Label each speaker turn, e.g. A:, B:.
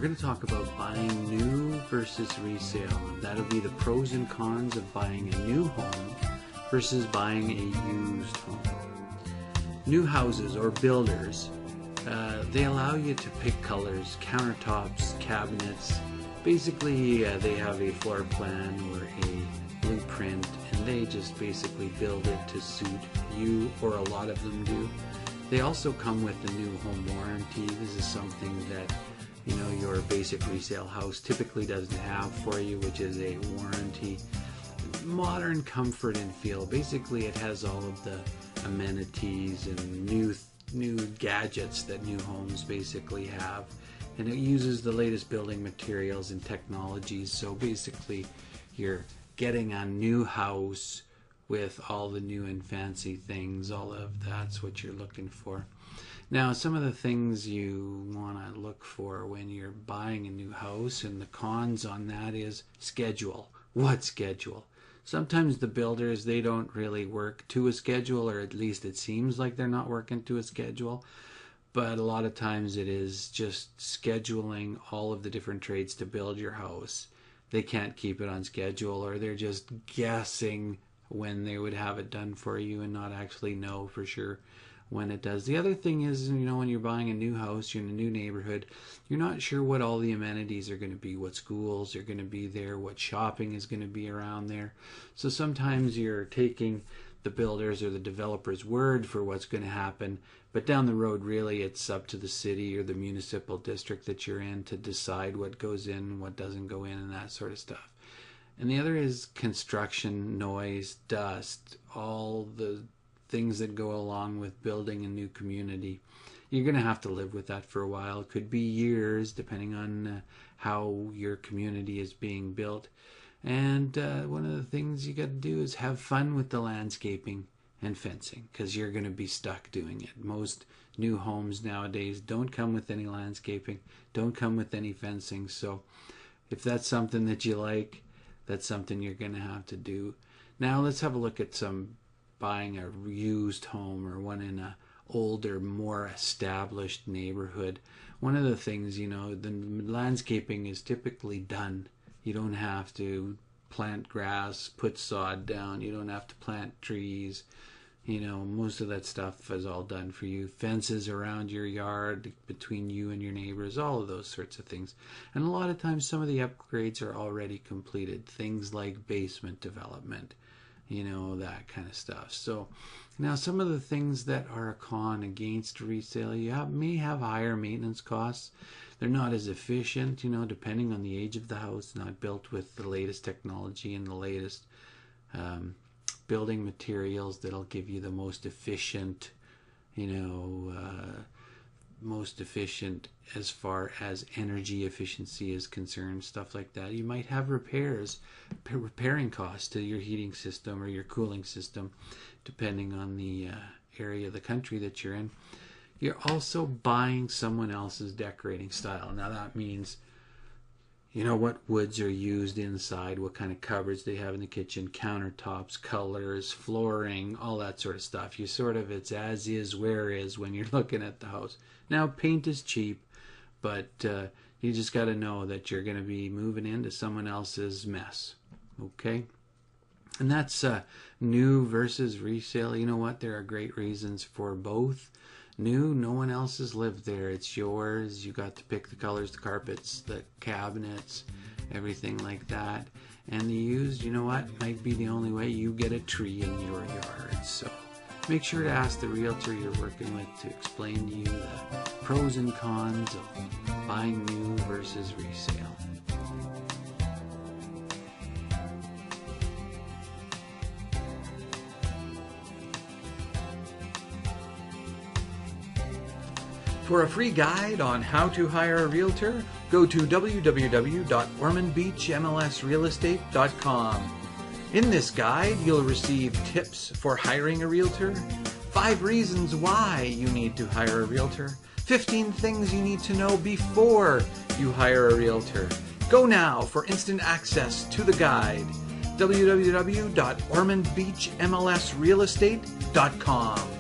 A: going to talk about buying new versus resale. That'll be the pros and cons of buying a new home versus buying a used home. New houses or builders, they allow you to pick colors, countertops, cabinets. Basically, they have a floor plan or a blueprint, and they just basically build it to suit you, or a lot of them do. They also come with a new home warranty. This is something that your basic resale house typically doesn't have for you, which is a warranty. Modern comfort and feel. Basically, it has all of the amenities and new gadgets that new homes basically have, and it uses the latest building materials and technologies. So basically, you're getting a new house with all the new and fancy things. All of that's what you're looking for. Now, some of the things you want to look for when you're buying a new house, and the cons on that is schedule. What schedule? Sometimes the builders, they don't really work to a schedule, or at least it seems like they're not working to a schedule. But a lot of times it is just scheduling all of the different trades to build your house. They can't keep it on schedule, or they're just guessing when they would have it done for you and not actually know for sure when it does. The other thing is, when you're buying a new house, you're in a new neighborhood, you're not sure what all the amenities are going to be, what schools are going to be there, what shopping is going to be around there. So sometimes you're taking the builders or the developer's word for what's going to happen, but down the road, really, it's up to the city or the municipal district that you're in to decide what goes in, what doesn't go in, and that sort of stuff. And the other is construction, noise, dust, all the things that go along with building a new community. You're going to have to live with that for a while. It could be years, depending on how your community is being built. And one of the things you got to do is have fun with the landscaping and fencing, because you're going to be stuck doing it. Most new homes nowadays don't come with any landscaping, don't come with any fencing. So if that's something that you like, that's something you're going to have to do. Now let's have a look at buying a used home, or one in a older, more established neighborhood. One of the things, the landscaping is typically done. You don't have to plant grass, put sod down. You don't have to plant trees. Most of that stuff is all done for you. Fences around your yard, between you and your neighbors, all of those sorts of things. And a lot of times some of the upgrades are already completed. Things like basement development, that kind of stuff. So now some of the things that are a con against resale, may have higher maintenance costs. They're not as efficient, depending on the age of the house, not built with the latest technology and the latest building materials that'll give you the most efficient, most efficient as far as energy efficiency is concerned, stuff like that. You might have repairing costs to your heating system or your cooling system, depending on the area of the country that you're in. You're also buying someone else's decorating style. Now that means, what woods are used inside, what kind of cupboards they have in the kitchen, countertops, colors, flooring, all that sort of stuff. It's as is, where is when you're looking at the house. Now, paint is cheap, but you just got to know that you're going to be moving into someone else's mess. Okay? And that's new versus resale. You know what? There are great reasons for both. New, no one else has lived there. It's yours. You got to pick the colors, the carpets, the cabinets, everything like that. And the used, might be the only way you get a tree in your yard. So make sure to ask the realtor you're working with to explain to you the pros and cons of buying new versus resale. For a free guide on how to hire a realtor, go to www.ormondbeachmlsrealestate.com. In this guide, you'll receive tips for hiring a realtor, 5 reasons why you need to hire a realtor, 15 things you need to know before you hire a realtor. Go now for instant access to the guide. www.ormondbeachmlsrealestate.com.